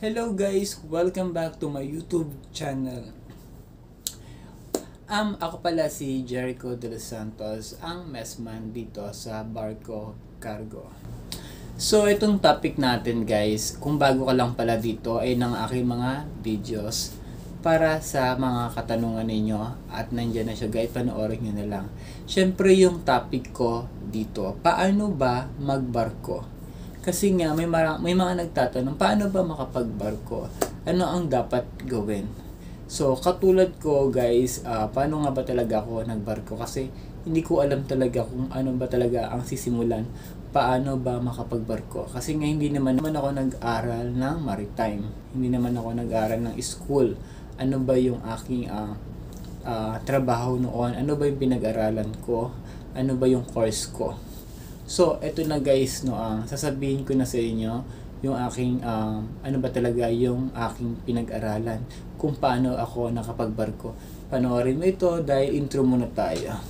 Hello guys! Welcome back to my YouTube channel. Ako pala si Jericho de los Santos, ang messman dito sa Barco Cargo. So itong topic natin guys, kung bago ka lang pala dito ay ng aking mga videos para sa mga katanungan ninyo at nandyan na siya guys, panoorin nyo na lang. Syempre yung topic ko dito, paano ba magbarko? Kasi nga may mga nagtatanong, paano ba makapagbarko? Ano ang dapat gawin? So katulad ko guys, paano nga ba talaga ako nagbarko? Kasi hindi ko alam talaga kung ano ba talaga ang sisimulan. Paano ba makapagbarko? Kasi nga hindi naman ako nag-aral ng maritime. Hindi naman ako nag-aral ng school. Ano ba yung aking trabaho noon? Ano ba yung pinag-aralan ko? Ano ba yung course ko? So, eto na guys, sasabihin ko na sa inyo yung aking, ano ba talaga yung aking pinag-aralan, kung paano ako nakapagbarko. Panoorin mo ito dahil intro muna tayo.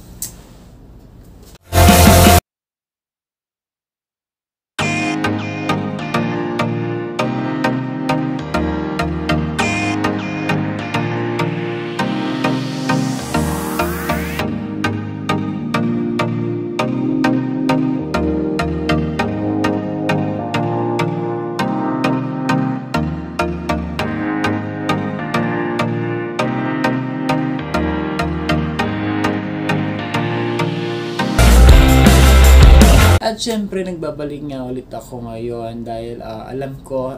At syempre nagbabalik nga ulit ako ngayon dahil alam ko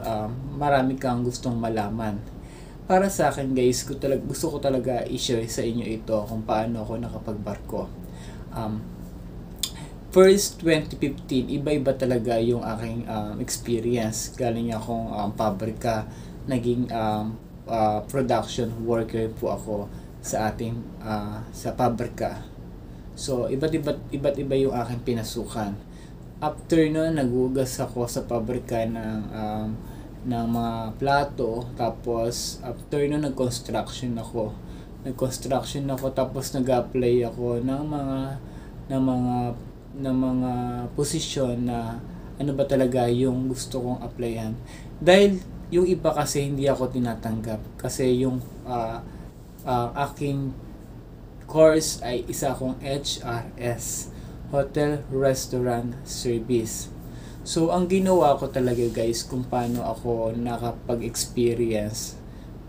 marami kang gustong malaman. Para sa akin guys, gusto ko talaga i-share sa inyo ito kung paano ako nakapagbarko. First 2015, iba-iba talaga yung aking experience. Galing akong pabrika, naging production worker po ako sa ating sa pabrika. So iba't iba yung aking pinasukan. After nun, nagugas ako sa pabrika ng mga plato. Tapos, after nun, nag-construction ako. Tapos nag-apply ako ng mga posisyon na ano ba talaga yung gusto kong applyan. Dahil yung iba kasi hindi ako tinatanggap. Kasi yung aking course ay isa akong HRS. Hotel Restaurant Service. So, ang ginawa ko talaga guys, kung paano ako nakapag-experience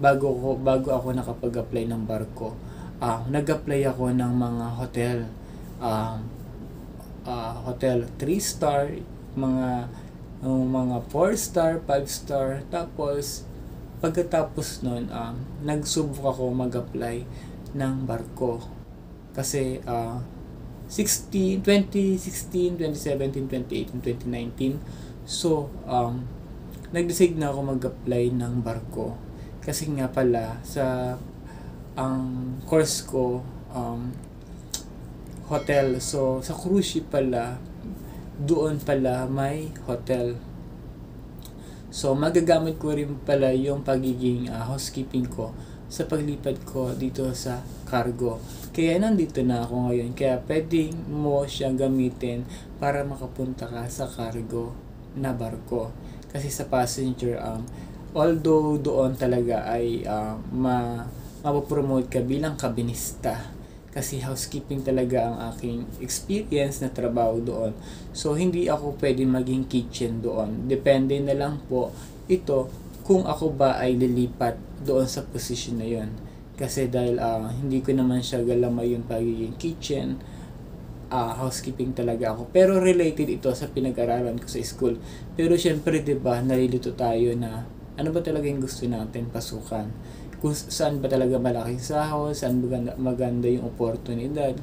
bago ako nakapag-apply ng barko. Nag-apply ako ng mga hotel. Hotel 3-star, mga 4-star, 5-star. Tapos, pagkatapos nun, nagsubok ako mag-apply ng barko. Kasi, 2016, 2017, 2018, 2019. So, nag-decide na ako mag-apply ng barko. Kasi nga pala, ang course ko, hotel. So, sa cruise ship pala, doon pala may hotel. So, magagamit ko rin pala yung pagiging housekeeping ko sa paglipad ko dito sa cargo. Kaya nandito na ako ngayon. Kaya pwedeng mo siyang gamitin para makapunta ka sa cargo na barko. Kasi sa passenger, although doon talaga ay mapopromote ka bilang kabinista. Kasi housekeeping talaga ang aking experience na trabaho doon. So, hindi ako pwedeng maging kitchen doon. Depende na lang po ito kung ako ba ay lilipat doon sa position na yon. Kasi dahil hindi ko naman siya galamay yung pagiging kitchen, housekeeping talaga ako. Pero related ito sa pinag-aralan ko sa school. Pero syempre, diba, nalilito tayo na ano ba talaga yung gusto natin pasukan. Kung saan ba talaga malaking sahod, saan maganda yung oportunidad.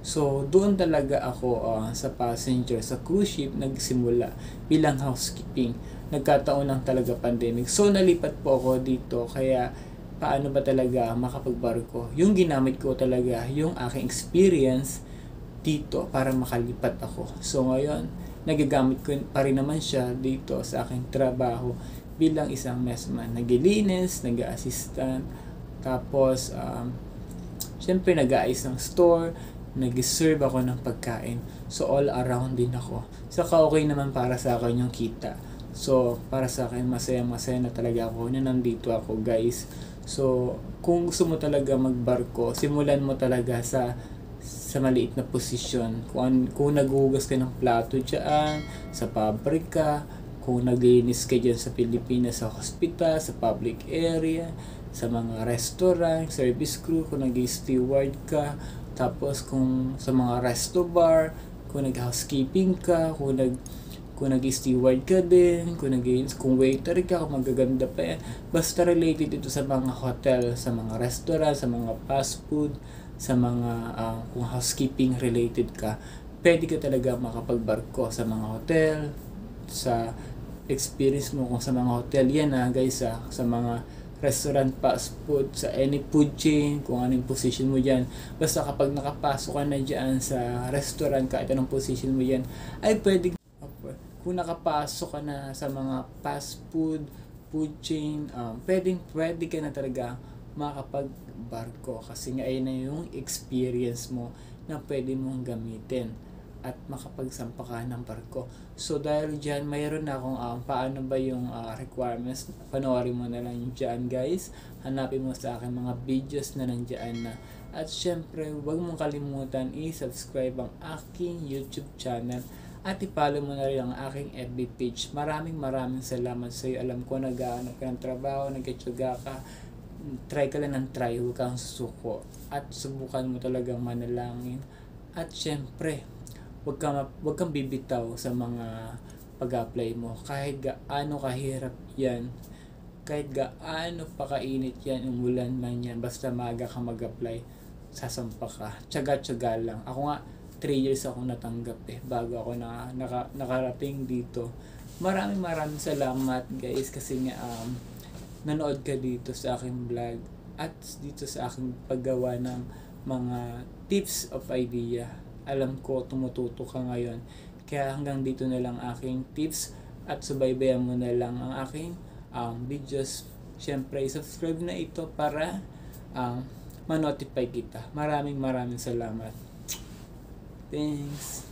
So, doon talaga ako sa passenger, sa cruise ship, nagsimula bilang housekeeping. Nagkataon lang talaga pandemic. So, nalipat po ako dito. Kaya, paano ba talaga makapagbarko? Yung ginamit ko talaga, yung aking experience dito para makalipat ako. So, ngayon, nagagamit ko pa rin naman siya dito sa aking trabaho bilang isang messman. Naglilinis, nag-assistant, tapos, syempre, nag-aayos ng store, nag-serve ako ng pagkain. So, all around din ako. Saka okay naman para sa akin yung kita. So, para sa akin, masaya na talaga ako na nandito ako, guys. So, kung gusto mo talaga magbarko, simulan mo talaga sa maliit na posisyon. Kung naghuhugas ka ng plato dyan, sa pabrika, kung naglinis ka dyan sa Pilipinas, sa hospital, sa public area, sa mga restaurant, service crew, kung nag-steward ka, tapos kung sa mga resto bar, kung nag-housekeeping ka, kung nag-steward ka din, kung waiter ka, kung magaganda pa yan. Basta related ito sa mga hotel, sa mga restaurant, sa mga fast food, sa mga kung housekeeping related ka, pwede ka talaga makapagbarko sa mga hotel, sa experience mo kung sa mga hotel yan guys, sa mga restaurant, fast food, sa any food chain, kung anong position mo dyan. Basta kapag nakapasok ka na dyan sa restaurant, kahit anong position mo dyan, ay pwede. Kung nakapasok ka na sa mga fast food chain, pwede ka na talaga makapagbarko kasi nga ayun na yung experience mo na pwede mong gamitin at makapagsampa ka ng barko. So dahil dyan, mayroon na akong paano ba yung requirements. Panoorin mo na lang dyan, guys. Hanapin mo sa akin mga videos na nandyan na. At syempre, huwag mong kalimutan i-subscribe ang aking YouTube channel at i-follow mo na rin ang aking FB page. Maraming salamat sa iyo. Alam ko nag-aanap ka ng trabaho, nag-tsuga ka, try ka lang ng try, huwag kang susuko at subukan mo talagang manalangin. At syempre, huwag kang bibitaw sa mga pag-apply mo. Kahit gaano kahirap yan, kahit gaano pakainit yan, umulan man yan, basta maaga ka mag-apply, sasampa ka. Tsaga-tsaga lang. Ako nga, 3 years akong natanggap bago ako nakarating dito. Maraming salamat, guys, kasi nga nanood ka dito sa aking vlog at dito sa aking paggawa ng mga tips of idea. Alam ko tumututo ka ngayon, kaya hanggang dito na lang aking tips at subaybayan mo na lang ang aking videos. Syempre, subscribe na ito para ma-notify kita. Maraming salamat. Thanks.